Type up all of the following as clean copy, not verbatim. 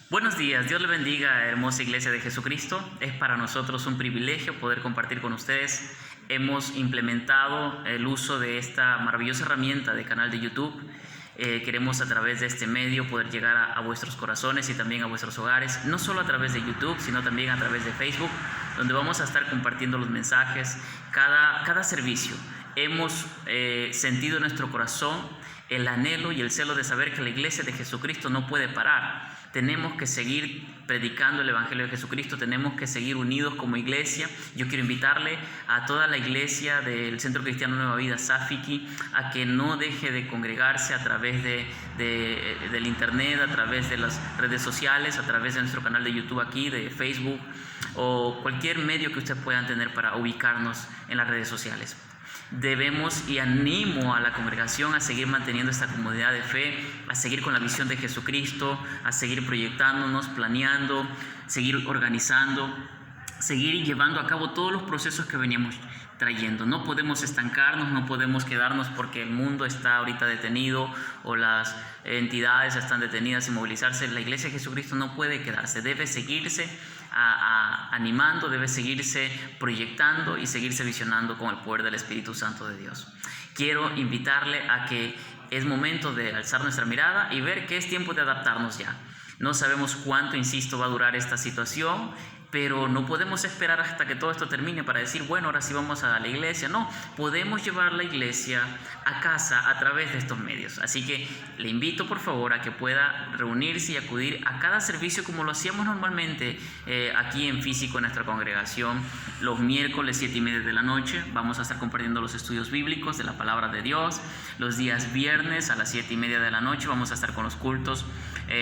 Buenos días, Dios le bendiga, hermosa Iglesia de Jesucristo. Es para nosotros un privilegio poder compartir con ustedes. Hemos implementado el uso de esta maravillosa herramienta de canal de YouTube. Queremos a través de este medio poder llegar a vuestros corazones y también a vuestros hogares, no solo a través de YouTube, sino también a través de Facebook, donde vamos a estar compartiendo los mensajes, cada servicio. Hemos sentido en nuestro corazón el anhelo y el celo de saber que la Iglesia de Jesucristo no puede parar. Tenemos que seguir predicando el Evangelio de Jesucristo, tenemos que seguir unidos como iglesia. Yo quiero invitarle a toda la iglesia del Centro Cristiano Nueva Vida Safiki a que no deje de congregarse a través del internet, a través de las redes sociales, a través de nuestro canal de YouTube aquí, de Facebook o cualquier medio que ustedes puedan tener para ubicarnos en las redes sociales. Debemos y animo a la congregación a seguir manteniendo esta comunidad de fe, a seguir con la visión de Jesucristo, a seguir proyectándonos, planeando, seguir organizando, seguir llevando a cabo todos los procesos que veníamos trayendo. No podemos estancarnos, no podemos quedarnos porque el mundo está ahorita detenido o las entidades están detenidas sin movilizarse. La Iglesia de Jesucristo no puede quedarse, debe seguirse animando, debe seguirse proyectando y seguirse visionando con el poder del Espíritu Santo de Dios. Quiero invitarle a que es momento de alzar nuestra mirada y ver que es tiempo de adaptarnos ya. No sabemos cuánto, insisto, va a durar esta situación, pero no podemos esperar hasta que todo esto termine para decir, bueno, ahora sí vamos a la iglesia. No, podemos llevar la iglesia a casa a través de estos medios. Así que le invito, por favor, a que pueda reunirse y acudir a cada servicio como lo hacíamos normalmente aquí en físico en nuestra congregación. Los miércoles 7:30 de la noche vamos a estar compartiendo los estudios bíblicos de la palabra de Dios. Los días viernes a las 7:30 de la noche vamos a estar con los cultos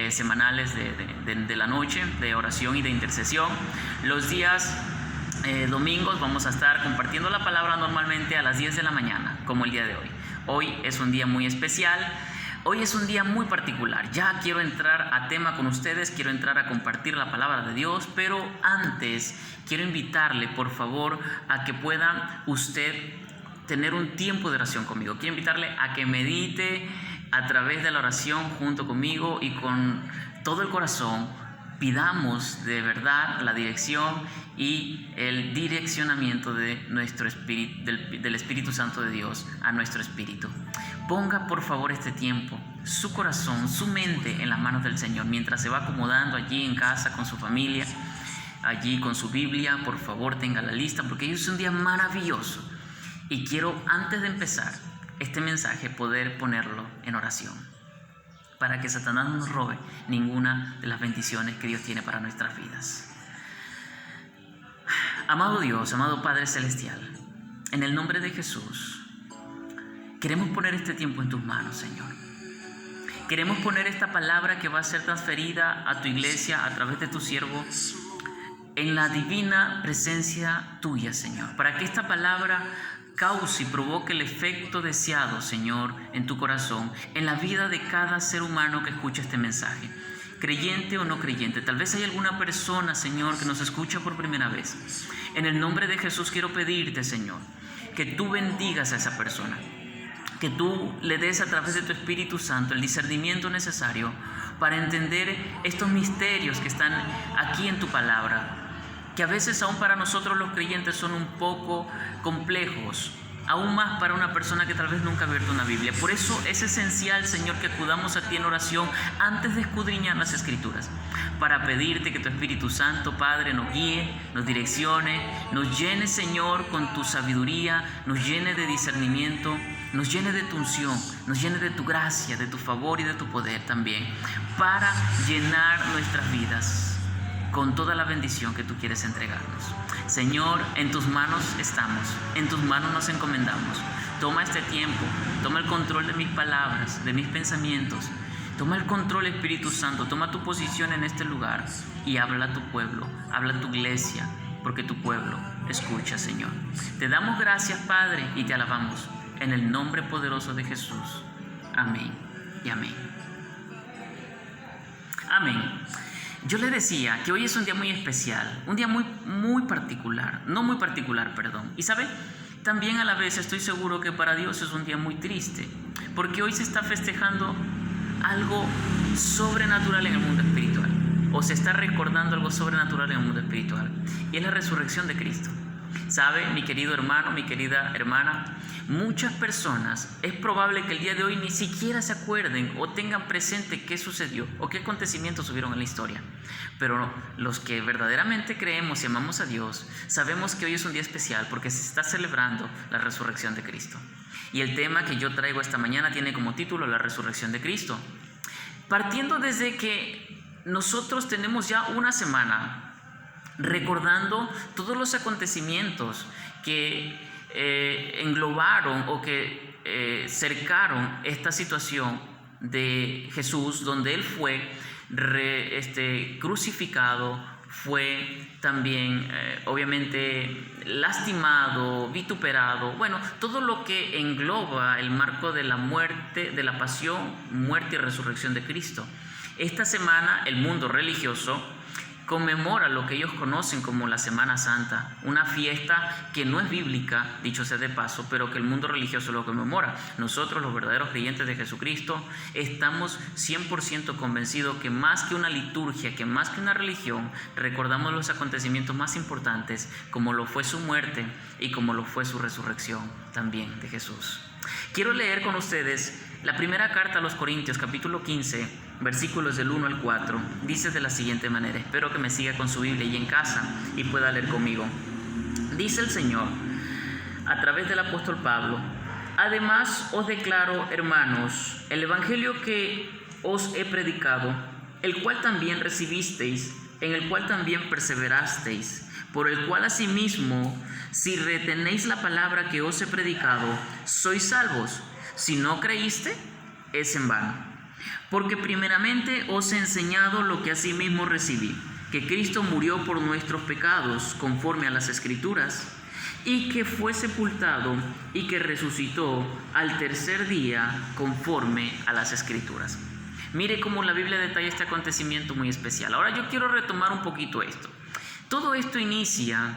semanales de la noche, de oración y de intercesión. Los días domingos vamos a estar compartiendo la palabra normalmente a las 10 de la mañana, como el día de hoy. Hoy es un día muy especial, hoy es un día muy particular. Ya quiero entrar a tema con ustedes, quiero entrar a compartir la palabra de Dios, pero antes quiero invitarle, por favor, a que pueda usted tener un tiempo de oración conmigo. Quiero invitarle a que medite a través de la oración junto conmigo y con todo el corazón. Pidamos de verdad la dirección y el direccionamiento de nuestro espíritu, del Espíritu Santo de Dios a nuestro espíritu. Ponga por favor este tiempo, su corazón, su mente en las manos del Señor mientras se va acomodando allí en casa con su familia, allí con su Biblia. Por favor, tenga la lista porque hoy es un día maravilloso y quiero, antes de empezar este mensaje, poder ponerlo en oración, para que Satanás no nos robe ninguna de las bendiciones que Dios tiene para nuestras vidas. Amado Dios, amado Padre Celestial, en el nombre de Jesús, queremos poner este tiempo en tus manos, Señor. Queremos poner esta palabra que va a ser transferida a tu iglesia a través de tu siervo en la divina presencia tuya, Señor, para que esta palabra cause y provoque el efecto deseado, Señor, en tu corazón, en la vida de cada ser humano que escucha este mensaje, creyente o no creyente. Tal vez hay alguna persona, Señor, que nos escucha por primera vez. En el nombre de Jesús quiero pedirte, Señor, que tú bendigas a esa persona, que tú le des a través de tu Espíritu Santo el discernimiento necesario para entender estos misterios que están aquí en tu palabra, que a veces aún para nosotros los creyentes son un poco complejos, aún más para una persona que tal vez nunca ha abierto una Biblia. Por eso es esencial, Señor, que acudamos a ti en oración antes de escudriñar las Escrituras, para pedirte que tu Espíritu Santo, Padre, nos guíe, nos direccione, nos llene, Señor, con tu sabiduría, nos llene de discernimiento, nos llene de tu unción, nos llene de tu gracia, de tu favor y de tu poder también, para llenar nuestras vidas con toda la bendición que tú quieres entregarnos. Señor, en tus manos estamos, en tus manos nos encomendamos. Toma este tiempo, toma el control de mis palabras, de mis pensamientos. Toma el control, Espíritu Santo, toma tu posición en este lugar y habla a tu pueblo, habla a tu iglesia, porque tu pueblo escucha, Señor. Te damos gracias, Padre, y te alabamos en el nombre poderoso de Jesús. Amén y amén. Amén. Yo le decía que hoy es un día muy especial, un día muy particular, perdón. Y ¿sabe? También a la vez estoy seguro que para Dios es un día muy triste, porque hoy se está festejando algo sobrenatural en el mundo espiritual. o se está recordando algo sobrenatural en el mundo espiritual, y es la resurrección de Cristo. ¿Sabe, mi querido hermano, mi querida hermana? Muchas personas es probable que el día de hoy ni siquiera se acuerden o tengan presente qué sucedió o qué acontecimientos hubieron en la historia. Pero los que verdaderamente creemos y amamos a Dios, sabemos que hoy es un día especial porque se está celebrando la resurrección de Cristo. Y el tema que yo traigo esta mañana tiene como título la resurrección de Cristo. Partiendo desde que nosotros tenemos ya una semana recordando todos los acontecimientos que englobaron o que cercaron esta situación de Jesús, donde Él fue crucificado, fue también obviamente lastimado, vituperado, bueno, todo lo que engloba el marco de la muerte, de la pasión, muerte y resurrección de Cristo. Esta semana el mundo religioso conmemora lo que ellos conocen como la Semana Santa, una fiesta que no es bíblica, dicho sea de paso, pero que el mundo religioso lo conmemora. Nosotros, los verdaderos creyentes de Jesucristo, estamos 100% convencidos que más que una liturgia, que más que una religión, recordamos los acontecimientos más importantes, como lo fue su muerte y como lo fue su resurrección también de Jesús. Quiero leer con ustedes la primera carta a los Corintios, capítulo 15, versículos del 1 al 4. Dice de la siguiente manera, espero que me siga con su Biblia y en casa y pueda leer conmigo. Dice el Señor, a través del apóstol Pablo: además os declaro, hermanos, el evangelio que os he predicado, el cual también recibisteis, en el cual también perseverasteis, por el cual asimismo, si retenéis la palabra que os he predicado, sois salvos. Si no creíste, es en vano. Porque primeramente os he enseñado lo que asimismo recibí, que Cristo murió por nuestros pecados, conforme a las Escrituras, y que fue sepultado y que resucitó al tercer día, conforme a las Escrituras. Mire cómo la Biblia detalla este acontecimiento muy especial. Ahora yo quiero retomar un poquito esto. Todo esto inicia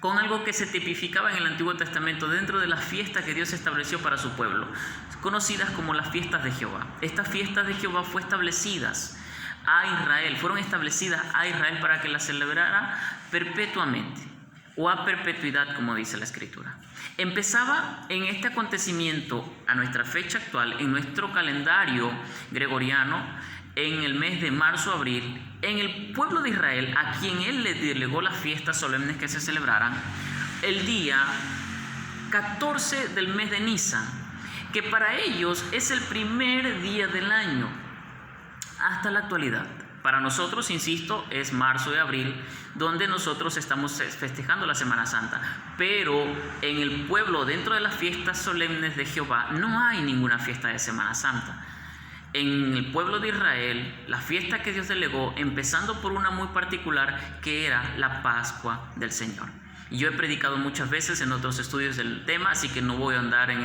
con algo que se tipificaba en el Antiguo Testamento dentro de las fiestas que Dios estableció para su pueblo, conocidas como las fiestas de Jehová. Estas fiestas de Jehová fueron establecidas a Israel para que las celebrara perpetuamente o a perpetuidad, como dice la Escritura. Empezaba en este acontecimiento a nuestra fecha actual, en nuestro calendario gregoriano, en el mes de marzo-abril, en el pueblo de Israel, a quien Él le delegó las fiestas solemnes que se celebraran, el día 14 del mes de Nisan, que para ellos es el primer día del año, hasta la actualidad. Para nosotros, insisto, es marzo y abril, donde nosotros estamos festejando la Semana Santa. Pero en el pueblo, dentro de las fiestas solemnes de Jehová, no hay ninguna fiesta de Semana Santa. En el pueblo de Israel, la fiesta que Dios delegó, empezando por una muy particular, que era la Pascua del Señor. Y yo he predicado muchas veces en otros estudios del tema, así que no voy a andar en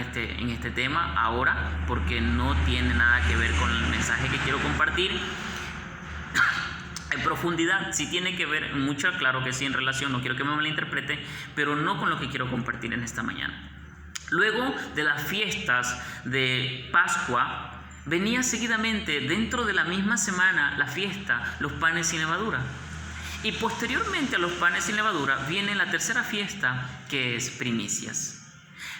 este tema ahora, porque no tiene nada que ver con el mensaje que quiero compartir. En profundidad, sí tiene que ver mucho, claro que sí, en relación, no quiero que me malinterprete, pero no con lo que quiero compartir en esta mañana. Luego de las fiestas de Pascua, venía seguidamente, dentro de la misma semana, la fiesta, los panes sin levadura. Y posteriormente a los panes sin levadura viene la tercera fiesta, que es primicias.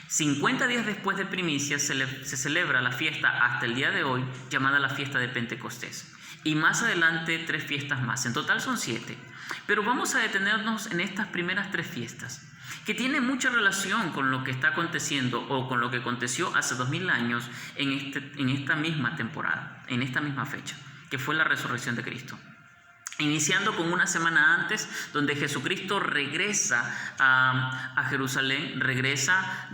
50 días después de primicias se celebra la fiesta hasta el día de hoy, llamada la fiesta de Pentecostés. Y más adelante 3 fiestas más, en total son 7. Pero vamos a detenernos en estas primeras 3 fiestas, que tienen mucha relación con lo que está aconteciendo o con lo que aconteció hace 2000 años en esta misma temporada, en esta misma fecha, que fue la resurrección de Cristo. Iniciando con una semana antes, donde Jesucristo regresa a Jerusalén, regresa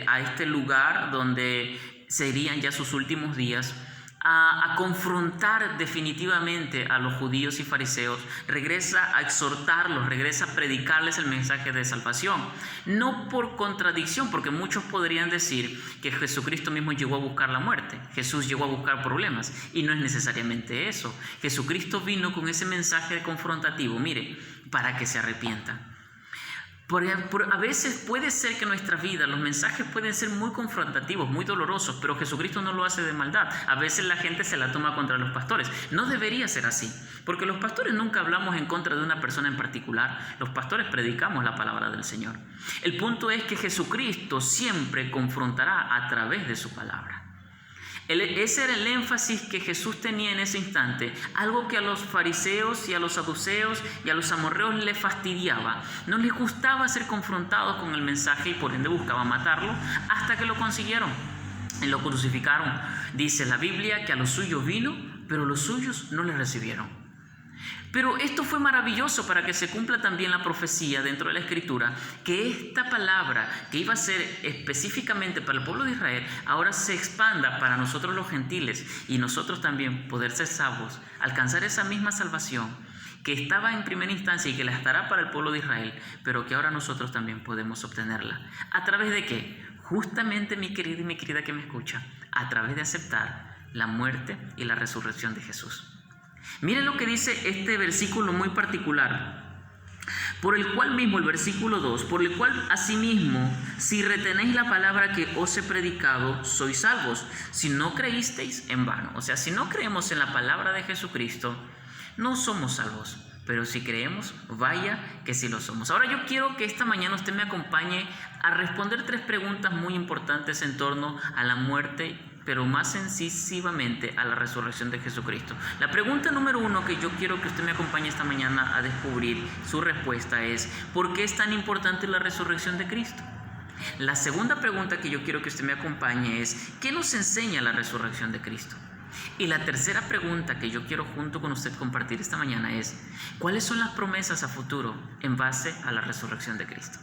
a este lugar donde serían ya sus últimos días, a confrontar definitivamente a los judíos y fariseos, regresa a exhortarlos, regresa a predicarles el mensaje de salvación. No por contradicción, porque muchos podrían decir que Jesucristo mismo llegó a buscar la muerte, Jesús llegó a buscar problemas, y no es necesariamente eso. Jesucristo vino con ese mensaje confrontativo, mire, para que se arrepientan. A veces puede ser que en nuestra vida los mensajes pueden ser muy confrontativos, muy dolorosos, pero Jesucristo no lo hace de maldad. A veces la gente se la toma contra los pastores. No debería ser así, porque los pastores nunca hablamos en contra de una persona en particular. Los pastores predicamos la palabra del Señor. El punto es que Jesucristo siempre confrontará a través de su palabra. Ese era el énfasis que Jesús tenía en ese instante, algo que a los fariseos y a los saduceos y a los amorreos les fastidiaba. No les gustaba ser confrontados con el mensaje y por ende buscaban matarlo hasta que lo consiguieron y lo crucificaron. Dice la Biblia que a los suyos vino, pero los suyos no le recibieron. Pero esto fue maravilloso para que se cumpla también la profecía dentro de la Escritura, que esta palabra que iba a ser específicamente para el pueblo de Israel, ahora se expanda para nosotros los gentiles y nosotros también poder ser salvos, alcanzar esa misma salvación que estaba en primera instancia y que la estará para el pueblo de Israel, pero que ahora nosotros también podemos obtenerla. ¿A través de qué? Justamente, mi querido y mi querida que me escucha, a través de aceptar la muerte y la resurrección de Jesús. Miren lo que dice este versículo muy particular. Por el cual mismo, el versículo 2, por el cual asimismo, si retenéis la palabra que os he predicado, sois salvos. Si no creísteis, en vano. O sea, si no creemos en la palabra de Jesucristo, no somos salvos. Pero si creemos, vaya que sí lo somos. Ahora yo quiero que esta mañana usted me acompañe a responder 3 preguntas muy importantes en torno a la muerte, pero más incisivamente a la resurrección de Jesucristo. La pregunta número 1 que yo quiero que usted me acompañe esta mañana a descubrir su respuesta es: ¿por qué es tan importante la resurrección de Cristo? La segunda pregunta que yo quiero que usted me acompañe es: ¿qué nos enseña la resurrección de Cristo? Y la tercera pregunta que yo quiero junto con usted compartir esta mañana es: ¿cuáles son las promesas a futuro en base a la resurrección de Cristo?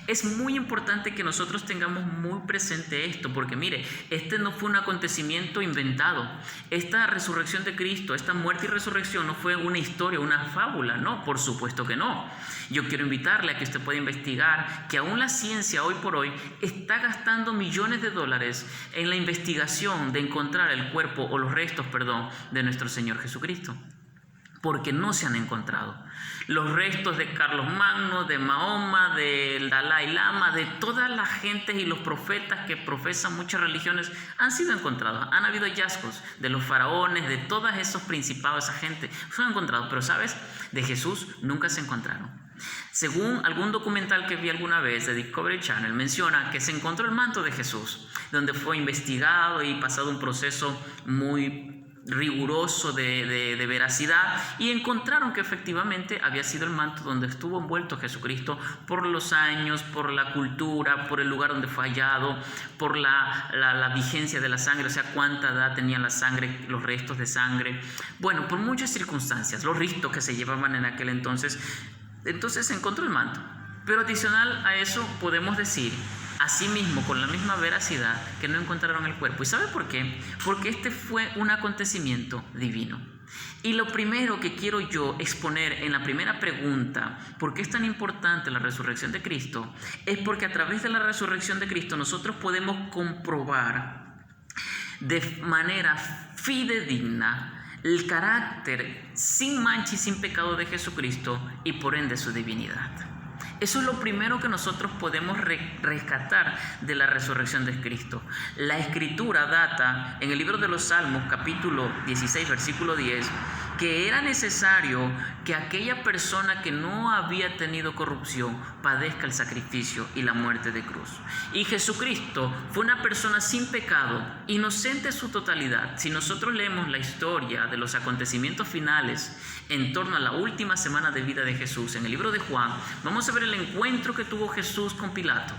Es muy importante que nosotros tengamos muy presente esto, porque mire, este no fue un acontecimiento inventado. Esta resurrección de Cristo, esta muerte y resurrección no fue una historia, una fábula, no, por supuesto que no. Yo quiero invitarle a que usted pueda investigar que aún la ciencia hoy por hoy está gastando millones de dólares en la investigación de encontrar el cuerpo o los restos, de nuestro Señor Jesucristo, porque no se han encontrado. Los restos de Carlos Magno, de Mahoma, del Dalai Lama, de todas las gentes y los profetas que profesan muchas religiones han sido encontrados. Han habido hallazgos de los faraones, de todos esos principados, esa gente, son encontrados. Pero ¿sabes? De Jesús nunca se encontraron. Según algún documental que vi alguna vez de Discovery Channel, menciona que se encontró el manto de Jesús, donde fue investigado y pasado un proceso muy riguroso de veracidad, y encontraron que efectivamente había sido el manto donde estuvo envuelto Jesucristo por los años, por la cultura, por el lugar donde fue hallado, por la vigencia de la sangre, o sea, cuánta edad tenía la sangre, los restos de sangre, bueno, por muchas circunstancias, los ritos que se llevaban en aquel entonces se encontró el manto. Pero adicional a eso podemos decir, asimismo, con la misma veracidad, que no encontraron el cuerpo. ¿Y sabe por qué? Porque este fue un acontecimiento divino. Y lo primero que quiero yo exponer en la primera pregunta, ¿por qué es tan importante la resurrección de Cristo? Es porque a través de la resurrección de Cristo nosotros podemos comprobar de manera fidedigna el carácter sin mancha y sin pecado de Jesucristo y por ende su divinidad. Eso es lo primero que nosotros podemos rescatar de la resurrección de Cristo. La Escritura data en el libro de los Salmos, capítulo 16, versículo 10, que era necesario que aquella persona que no había tenido corrupción padezca el sacrificio y la muerte de cruz. Y Jesucristo fue una persona sin pecado, inocente en su totalidad. Si nosotros leemos la historia de los acontecimientos finales en torno a la última semana de vida de Jesús en el libro de Juan, vamos a ver el encuentro que tuvo Jesús con Pilato.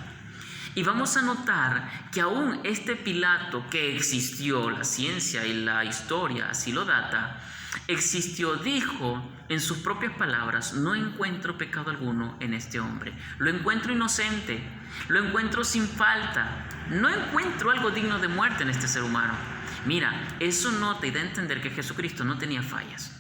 Y vamos a notar que aún este Pilato que existió, la ciencia y la historia así lo data, existió, dijo en sus propias palabras: no encuentro pecado alguno en este hombre, lo encuentro inocente, lo encuentro sin falta, no encuentro algo digno de muerte en este ser humano. Mira, eso nota y da a entender que Jesucristo no tenía fallas.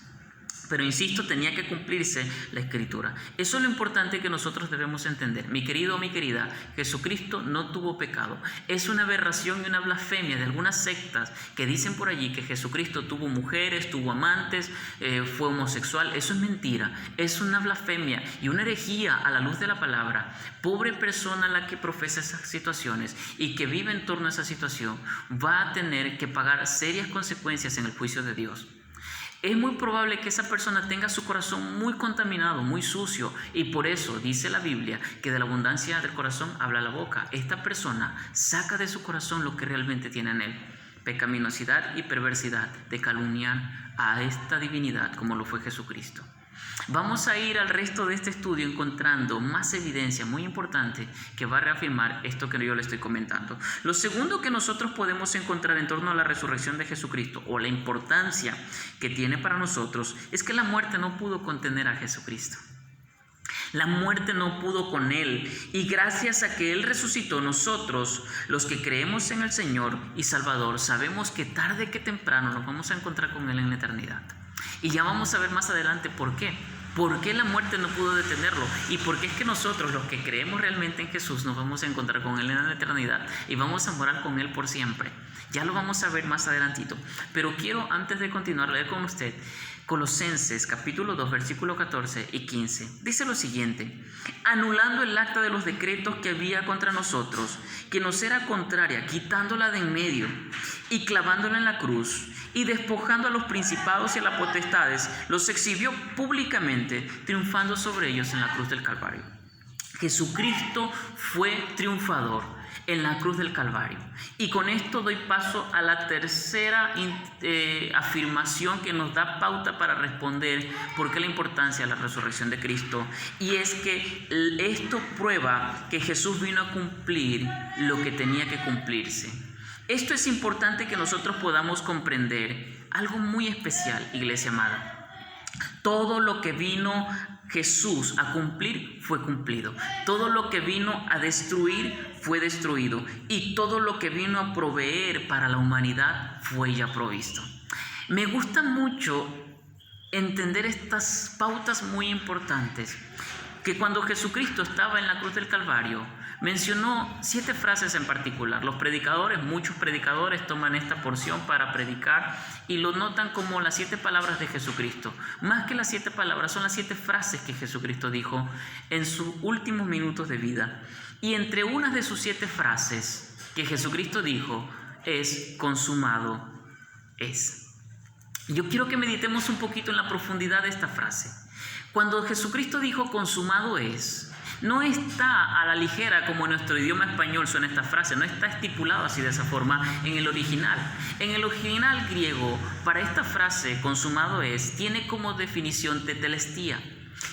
Pero insisto, tenía que cumplirse la Escritura. Eso es lo importante que nosotros debemos entender. Mi querido o mi querida, Jesucristo no tuvo pecado. Es una aberración y una blasfemia de algunas sectas que dicen por allí que Jesucristo tuvo mujeres, tuvo amantes, fue homosexual. Eso es mentira. Es una blasfemia y una herejía a la luz de la palabra. Pobre persona la que profesa esas situaciones y que vive en torno a esa situación va a tener que pagar serias consecuencias en el juicio de Dios. Es muy probable que esa persona tenga su corazón muy contaminado, muy sucio, y por eso dice la Biblia que de la abundancia del corazón habla la boca. Esta persona saca de su corazón lo que realmente tiene en él: pecaminosidad y perversidad de calumniar a esta divinidad como lo fue Jesucristo. Vamos a ir al resto de este estudio encontrando más evidencia muy importante que va a reafirmar esto que yo le estoy comentando. Lo segundo que nosotros podemos encontrar en torno a la resurrección de Jesucristo, o la importancia que tiene para nosotros, es que la muerte no pudo contener a Jesucristo. La muerte no pudo con Él, y gracias a que Él resucitó, nosotros, los que creemos en el Señor y Salvador, sabemos que tarde que temprano nos vamos a encontrar con Él en la eternidad. Y ya vamos a ver más adelante por qué. ¿Por qué la muerte no pudo detenerlo? Y por qué es que nosotros, los que creemos realmente en Jesús, nos vamos a encontrar con Él en la eternidad y vamos a morar con Él por siempre. Ya lo vamos a ver más adelantito. Pero quiero, antes de continuar, leer con usted Colosenses capítulo 2, versículos 14 y 15. Dice lo siguiente: anulando el acta de los decretos que había contra nosotros, que nos era contraria, quitándola de en medio y clavándola en la cruz, y despojando a los principados y a las potestades, los exhibió públicamente, triunfando sobre ellos en la cruz del Calvario. Jesucristo fue triunfador en la cruz del Calvario. Y con esto doy paso a la tercera afirmación que nos da pauta para responder por qué la importancia de la resurrección de Cristo. Y es que esto prueba que Jesús vino a cumplir lo que tenía que cumplirse. Esto es importante que nosotros podamos comprender algo muy especial, iglesia amada. Todo lo que vino Jesús a cumplir fue cumplido. Todo lo que vino a destruir fue destruido. Y todo lo que vino a proveer para la humanidad fue ya provisto. Me gusta mucho entender estas pautas muy importantes, que cuando Jesucristo estaba en la cruz del Calvario, mencionó 7 frases en particular. Los predicadores, muchos predicadores toman esta porción para predicar y lo notan como las 7 palabras de Jesucristo. Más que las 7 palabras, son las 7 frases que Jesucristo dijo en sus últimos minutos de vida. Y entre unas de sus 7 frases que Jesucristo dijo es: consumado es. Yo quiero que meditemos un poquito en la profundidad de esta frase. Cuando Jesucristo dijo consumado es, no está a la ligera como en nuestro idioma español suena esta frase, no está estipulado así de esa forma en el original. En el original griego, para esta frase, consumado es, tiene como definición tetelestía.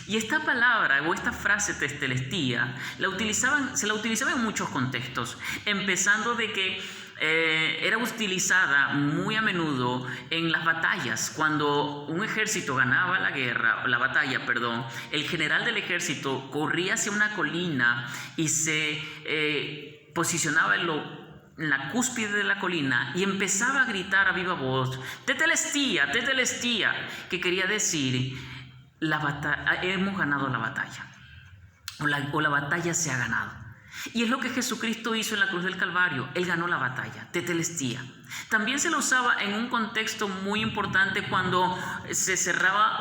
Y esta palabra o esta frase tetelestía se la utilizaba en muchos contextos, empezando de que era utilizada muy a menudo en las batallas. Cuando un ejército ganaba la batalla, el general del ejército corría hacia una colina y se posicionaba en la cúspide de la colina y empezaba a gritar a viva voz: tetelestía, tetelestía, que quería decir hemos ganado la batalla, o la batalla se ha ganado. Y es lo que Jesucristo hizo en la cruz del Calvario. Él ganó la batalla, tetelestía. También se lo usaba en un contexto muy importante cuando se cerraba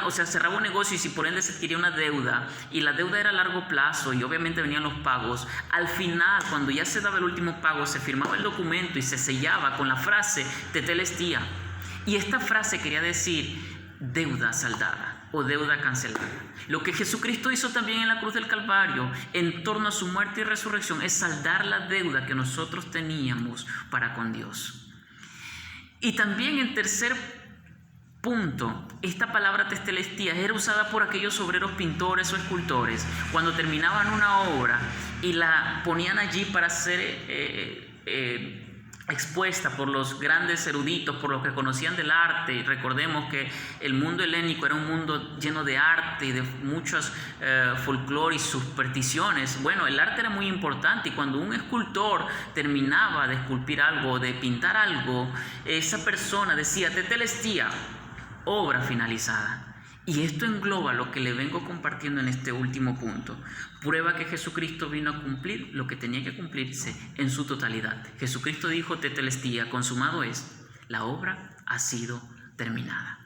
se cerraba un negocio y si por ende se adquiría una deuda y la deuda era a largo plazo y obviamente venían los pagos. Al final, cuando ya se daba el último pago, se firmaba el documento y se sellaba con la frase tetelestía. Y esta frase quería decir deuda saldada o deuda cancelada. Lo que Jesucristo hizo también en la cruz del Calvario en torno a su muerte y resurrección es saldar la deuda que nosotros teníamos para con Dios. Y también en tercer punto, esta palabra tetelestía era usada por aquellos obreros pintores o escultores cuando terminaban una obra y la ponían allí para ser expuesta por los grandes eruditos, por los que conocían del arte. Y recordemos que el mundo helénico era un mundo lleno de arte y de muchos folclore y supersticiones. Bueno, el arte era muy importante y cuando un escultor terminaba de esculpir algo, de pintar algo, esa persona decía tetelestía, obra finalizada. Y esto engloba lo que le vengo compartiendo en este último punto. Prueba que Jesucristo vino a cumplir lo que tenía que cumplirse en su totalidad. Jesucristo dijo: tetelestia, consumado es, la obra ha sido terminada.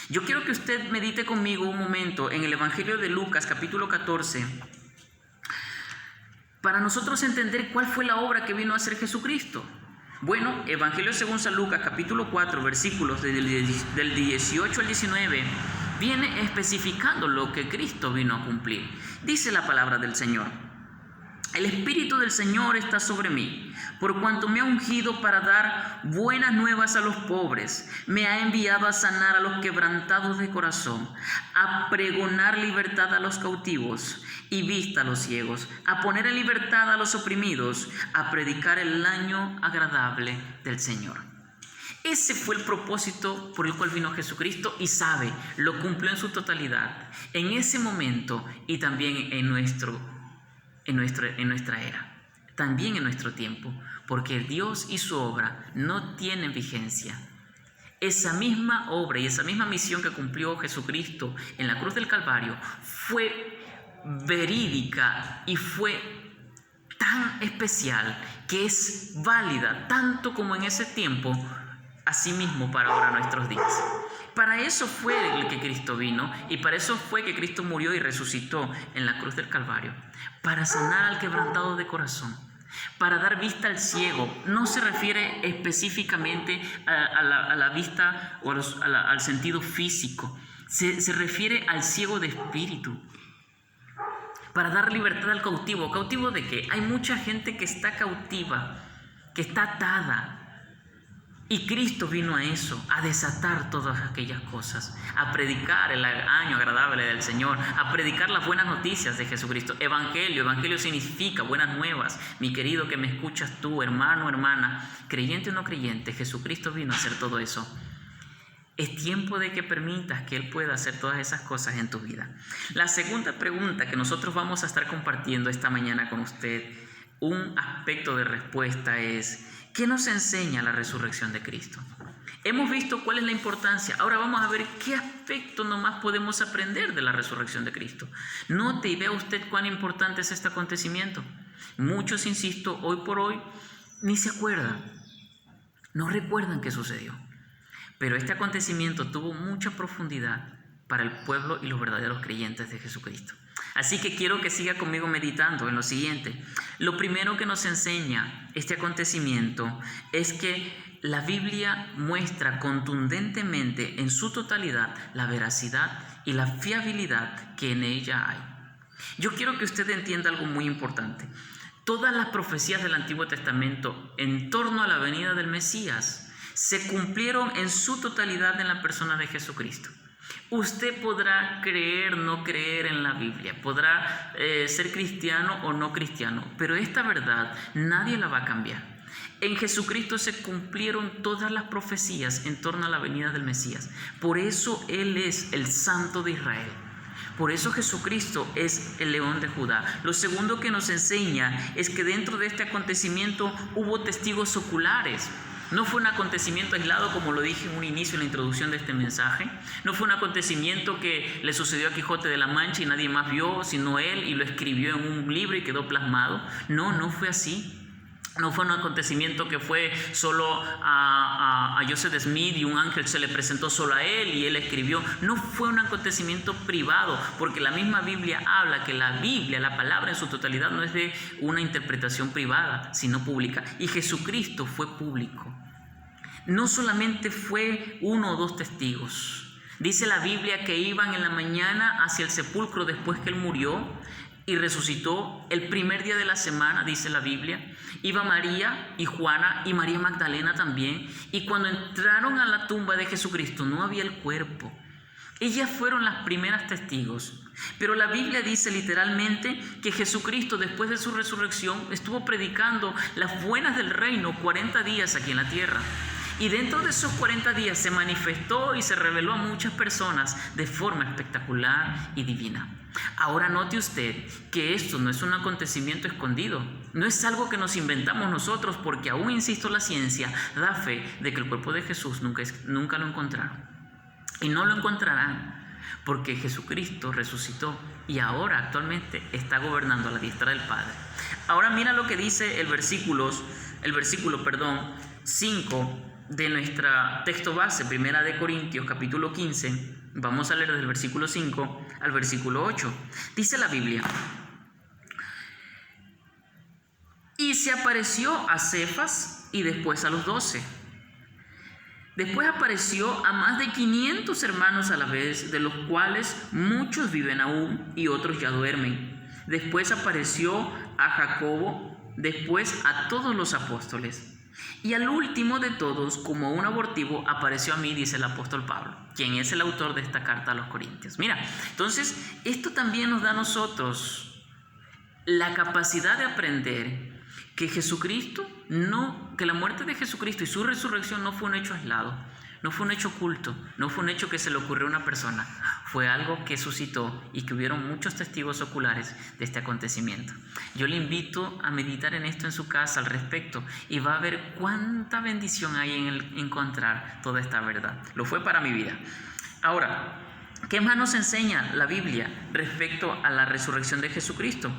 Yo quiero que usted medite conmigo un momento en el Evangelio de Lucas, capítulo 14, para nosotros entender cuál fue la obra que vino a hacer Jesucristo. Bueno, Evangelio según San Lucas, capítulo 4, versículos del 18 al 19, viene especificando lo que Cristo vino a cumplir. Dice la palabra del Señor: el Espíritu del Señor está sobre mí, por cuanto me ha ungido para dar buenas nuevas a los pobres. Me ha enviado a sanar a los quebrantados de corazón, a pregonar libertad a los cautivos y vista a los ciegos, a poner en libertad a los oprimidos, a predicar el año agradable del Señor. Ese fue el propósito por el cual vino Jesucristo, y sabe, lo cumplió en su totalidad, en ese momento y también en nuestra era, también en nuestro tiempo, porque Dios y su obra no tienen vigencia. Esa misma obra y esa misma misión que cumplió Jesucristo en la cruz del Calvario fue verídica y fue tan especial que es válida tanto como en ese tiempo, asimismo para ahora nuestros días. Para eso fue el que Cristo vino, y para eso fue que Cristo murió y resucitó en la cruz del Calvario, para sanar al quebrantado de corazón, para dar vista al ciego. No se refiere específicamente a la vista o al sentido físico, se refiere al ciego de espíritu, para dar libertad al cautivo. ¿Cautivo de qué? Hay mucha gente que está cautiva, que está atada. Y Cristo vino a eso, a desatar todas aquellas cosas, a predicar el año agradable del Señor, a predicar las buenas noticias de Jesucristo. Evangelio significa buenas nuevas. Mi querido que me escuchas tú, hermano, hermana, creyente o no creyente, Jesucristo vino a hacer todo eso. Es tiempo de que permitas que Él pueda hacer todas esas cosas en tu vida. La segunda pregunta que nosotros vamos a estar compartiendo esta mañana con usted, un aspecto de respuesta es: ¿qué nos enseña la resurrección de Cristo? Hemos visto cuál es la importancia. Ahora vamos a ver qué aspecto nomás podemos aprender de la resurrección de Cristo. Note y vea usted cuán importante es este acontecimiento. Muchos, insisto, hoy por hoy ni se acuerdan, no recuerdan qué sucedió. Pero este acontecimiento tuvo mucha profundidad para el pueblo y los verdaderos creyentes de Jesucristo. Así que quiero que siga conmigo meditando en lo siguiente. Lo primero que nos enseña este acontecimiento es que la Biblia muestra contundentemente en su totalidad la veracidad y la fiabilidad que en ella hay. Yo quiero que usted entienda algo muy importante. Todas las profecías del Antiguo Testamento en torno a la venida del Mesías se cumplieron en su totalidad en la persona de Jesucristo. Usted podrá creer, no creer en la Biblia, podrá ser cristiano o no cristiano, pero esta verdad nadie la va a cambiar. En Jesucristo se cumplieron todas las profecías en torno a la venida del Mesías. Por eso Él es el Santo de Israel. Por eso Jesucristo es el León de Judá. Lo segundo que nos enseña es que dentro de este acontecimiento hubo testigos oculares. No fue un acontecimiento aislado, como lo dije en un inicio en la introducción de este mensaje. No fue un acontecimiento que le sucedió a Quijote de la Mancha y nadie más vio, sino él, y lo escribió en un libro y quedó plasmado. No fue así. No fue un acontecimiento que fue solo a Joseph Smith y un ángel se le presentó solo a él y él escribió. No fue un acontecimiento privado, porque la misma Biblia habla que la Biblia, la palabra en su totalidad, no es de una interpretación privada, sino pública. Y Jesucristo fue público. No solamente fue uno o dos testigos. Dice la Biblia que iban en la mañana hacia el sepulcro después que él murió y resucitó el primer día de la semana, dice la Biblia. Iba María y Juana y María Magdalena también. Y cuando entraron a la tumba de Jesucristo no había el cuerpo. Ellas fueron las primeras testigos. Pero la Biblia dice literalmente que Jesucristo, después de su resurrección, estuvo predicando las buenas del reino 40 días aquí en la tierra. Y dentro de esos 40 días se manifestó y se reveló a muchas personas de forma espectacular y divina. Ahora note usted que esto no es un acontecimiento escondido, no es algo que nos inventamos nosotros, porque aún, insisto, la ciencia da fe de que el cuerpo de Jesús nunca lo encontraron. y no lo encontrarán, porque Jesucristo resucitó y ahora actualmente está gobernando a la diestra del Padre. Ahora mira lo que dice el versículo 5 de nuestro texto base, 1 de Corintios capítulo 15. Vamos a leer desde el versículo 5 al versículo 8. Dice la Biblia: y se apareció a Cefas y después a los 12. Después apareció a más de 500 hermanos a la vez, de los cuales muchos viven aún y otros ya duermen. Después apareció a Jacobo, después a todos los apóstoles. Y al último de todos, como un abortivo, apareció a mí, dice el apóstol Pablo, quien es el autor de esta carta a los Corintios. Mira, entonces esto también nos da a nosotros la capacidad de aprender que que la muerte de Jesucristo y su resurrección no fue un hecho aislado, no fue un hecho oculto, no fue un hecho que se le ocurrió a una persona, fue algo que suscitó y que hubieron muchos testigos oculares de este acontecimiento. Yo le invito a meditar en esto en su casa al respecto y va a ver cuánta bendición hay en el encontrar toda esta verdad. Lo fue para mi vida. Ahora, ¿qué más nos enseña la Biblia respecto a la resurrección de Jesucristo?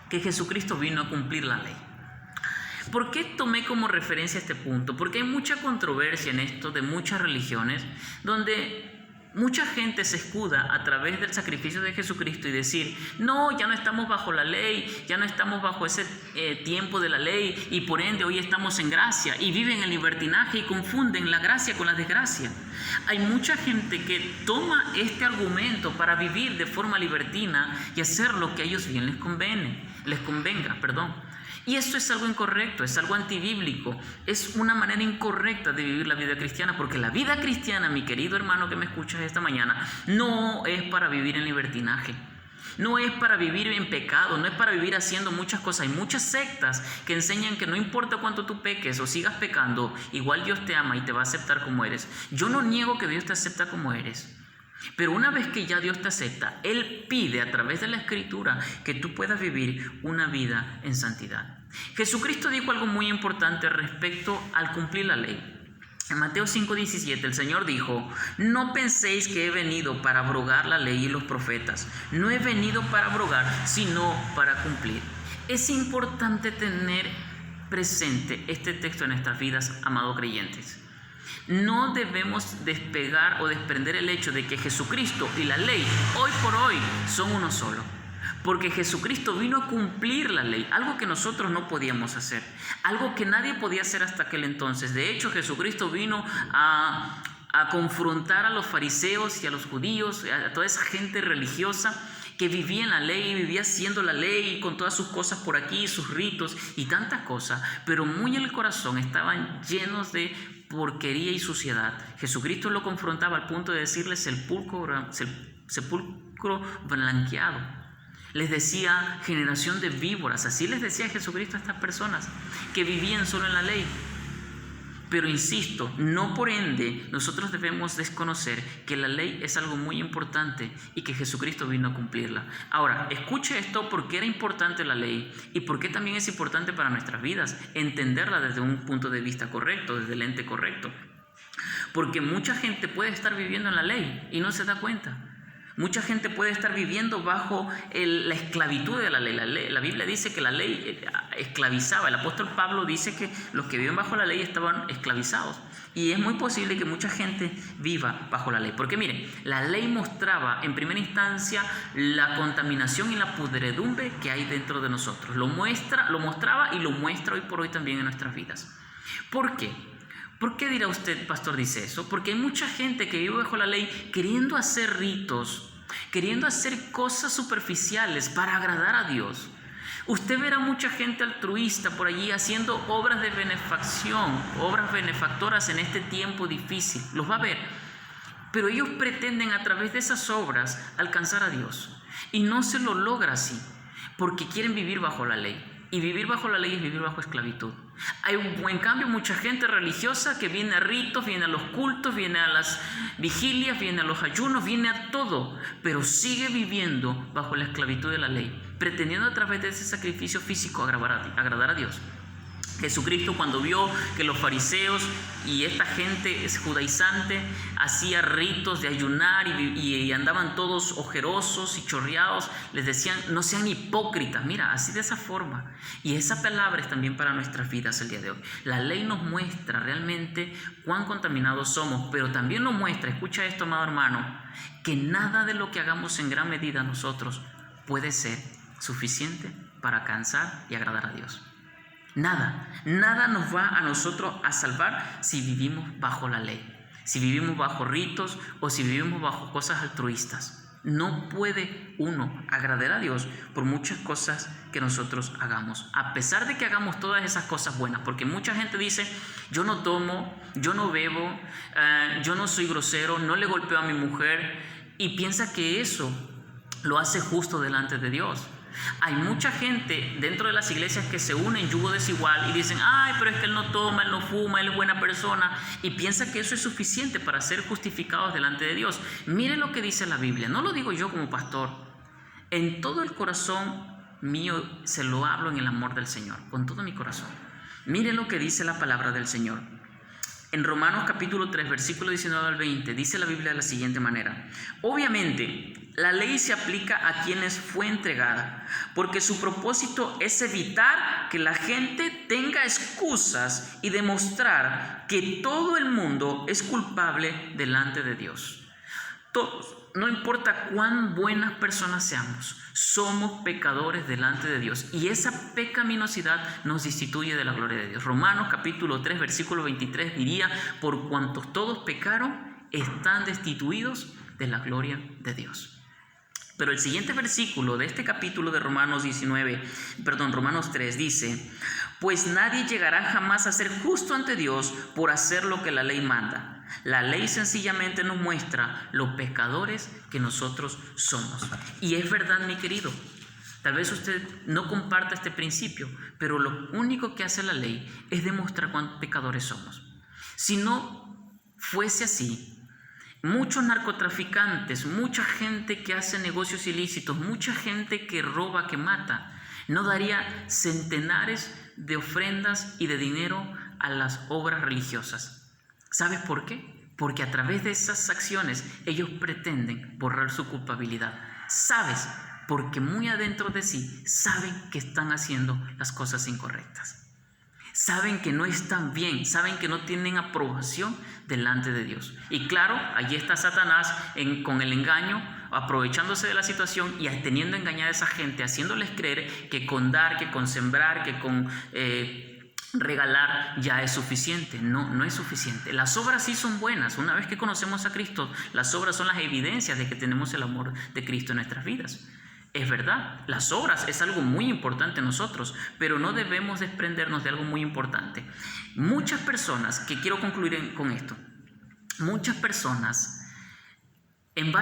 Que Jesucristo vino a cumplir la ley. ¿Por qué tomé como referencia este punto? Porque hay mucha controversia en esto de muchas religiones, donde mucha gente se escuda a través del sacrificio de Jesucristo y decir: no, ya no estamos bajo la ley, ya no estamos bajo ese tiempo de la ley y por ende hoy estamos en gracia, y viven en libertinaje y confunden la gracia con la desgracia. Hay mucha gente que toma este argumento para vivir de forma libertina y hacer lo que a ellos bien les convenga. Y esto es algo incorrecto, es algo antibíblico, es una manera incorrecta de vivir la vida cristiana, porque la vida cristiana, mi querido hermano que me escuchas esta mañana, no es para vivir en libertinaje, no es para vivir en pecado, no es para vivir haciendo muchas cosas. Hay muchas sectas que enseñan que no importa cuánto tú peques o sigas pecando, igual Dios te ama y te va a aceptar como eres. Yo no niego que Dios te acepta como eres. Pero una vez que ya Dios te acepta, Él pide a través de la Escritura que tú puedas vivir una vida en santidad. Jesucristo dijo algo muy importante respecto al cumplir la ley. En Mateo 5:17 el Señor dijo: no penséis que he venido para abrogar la ley y los profetas. No he venido para abrogar, sino para cumplir. Es importante tener presente este texto en nuestras vidas, amados creyentes. No debemos despegar o desprender el hecho de que Jesucristo y la ley hoy por hoy son uno solo, porque Jesucristo vino a cumplir la ley, algo que nosotros no podíamos hacer, algo que nadie podía hacer hasta aquel entonces. De hecho, Jesucristo vino a confrontar a los fariseos y a los judíos, a toda esa gente religiosa que vivía en la ley, vivía haciendo la ley con todas sus cosas por aquí, sus ritos y tantas cosas, pero muy en el corazón estaban llenos de porquería y suciedad. Jesucristo lo confrontaba al punto de decirles sepulcro blanqueado. Les decía generación de víboras. Así les decía Jesucristo a estas personas que vivían solo en la ley. Pero insisto, no por ende nosotros debemos desconocer que la ley es algo muy importante y que Jesucristo vino a cumplirla. Ahora, escuche esto: por qué era importante la ley y por qué también es importante para nuestras vidas entenderla desde un punto de vista correcto, desde el ente correcto. Porque mucha gente puede estar viviendo en la ley y no se da cuenta. Mucha gente puede estar viviendo bajo la esclavitud de la ley. La Biblia dice que la ley esclavizaba. El apóstol Pablo dice que los que viven bajo la ley estaban esclavizados. Y es muy posible que mucha gente viva bajo la ley. Porque miren, la ley mostraba en primera instancia la contaminación y la pudredumbre que hay dentro de nosotros. Lo mostraba y lo muestra hoy por hoy también en nuestras vidas. ¿Por qué? ¿Por qué dirá usted, pastor, dice eso? Porque hay mucha gente que vive bajo la ley queriendo hacer ritos, queriendo hacer cosas superficiales para agradar a Dios. Usted verá mucha gente altruista por allí haciendo obras de benefacción, obras benefactoras en este tiempo difícil. Los va a ver. Pero ellos pretenden a través de esas obras alcanzar a Dios. Y no se lo logra así, porque quieren vivir bajo la ley. Y vivir bajo la ley es vivir bajo esclavitud. Hay en cambio mucha gente religiosa que viene a ritos, viene a los cultos, viene a las vigilias, viene a los ayunos, viene a todo, pero sigue viviendo bajo la esclavitud de la ley, pretendiendo a través de ese sacrificio físico agradar a Dios. Jesucristo, cuando vio que los fariseos y esta gente judaizante hacía ritos de ayunar y andaban todos ojerosos y chorreados, les decían: no sean hipócritas. Mira, así de esa forma. Y esa palabra es también para nuestras vidas el día de hoy. La ley nos muestra realmente cuán contaminados somos, pero también nos muestra, escucha esto, amado hermano, que nada de lo que hagamos en gran medida nosotros puede ser suficiente para alcanzar y agradar a Dios. Nada nos va a nosotros a salvar si vivimos bajo la ley, si vivimos bajo ritos o si vivimos bajo cosas altruistas. No puede uno agradar a Dios por muchas cosas que nosotros hagamos, a pesar de que hagamos todas esas cosas buenas, porque mucha gente dice: yo no tomo, yo no bebo, yo no soy grosero, no le golpeo a mi mujer, y piensa que eso lo hace justo delante de Dios. Hay mucha gente dentro de las iglesias que se unen en yugo desigual y dicen: ay, pero es que él no toma, él no fuma, él es buena persona, y piensa que eso es suficiente para ser justificados delante de Dios. Mire lo que dice la Biblia, no lo digo yo como pastor. En todo el corazón mío se lo hablo en el amor del Señor, con todo mi corazón. Mire lo que dice la palabra del Señor. En Romanos capítulo 3, versículo 19 al 20, dice la Biblia de la siguiente manera: obviamente, la ley se aplica a quienes fue entregada, porque su propósito es evitar que la gente tenga excusas y demostrar que todo el mundo es culpable delante de Dios. Todos, no importa cuán buenas personas seamos, somos pecadores delante de Dios, y esa pecaminosidad nos destituye de la gloria de Dios. Romanos capítulo 3, versículo 23 diría: por cuantos todos pecaron, están destituidos de la gloria de Dios. Pero el siguiente versículo de este capítulo de Romanos 3 dice: pues nadie llegará jamás a ser justo ante Dios por hacer lo que la ley manda. La ley sencillamente nos muestra los pecadores que nosotros somos. Y es verdad, mi querido, tal vez usted no comparta este principio, pero lo único que hace la ley es demostrar cuán pecadores somos. Si no fuese así, muchos narcotraficantes, mucha gente que hace negocios ilícitos, mucha gente que roba, que mata, no daría centenares de ofrendas y de dinero a las obras religiosas. ¿Sabes por qué? Porque a través de esas acciones ellos pretenden borrar su culpabilidad. ¿Sabes? Porque muy adentro de sí saben que están haciendo las cosas incorrectas. Saben que no están bien, saben que no tienen aprobación delante de Dios. Y claro, allí está Satanás con el engaño, aprovechándose de la situación y teniendo engañada a esa gente, haciéndoles creer que con dar, que con sembrar, que con regalar ya es suficiente. No es suficiente. Las obras sí son buenas. Una vez que conocemos a Cristo, las obras son las evidencias de que tenemos el amor de Cristo en nuestras vidas. Es verdad, las obras es algo muy importante en nosotros, pero no debemos desprendernos de algo muy importante. Muchas personas, que quiero concluir con esto, muchas personas en base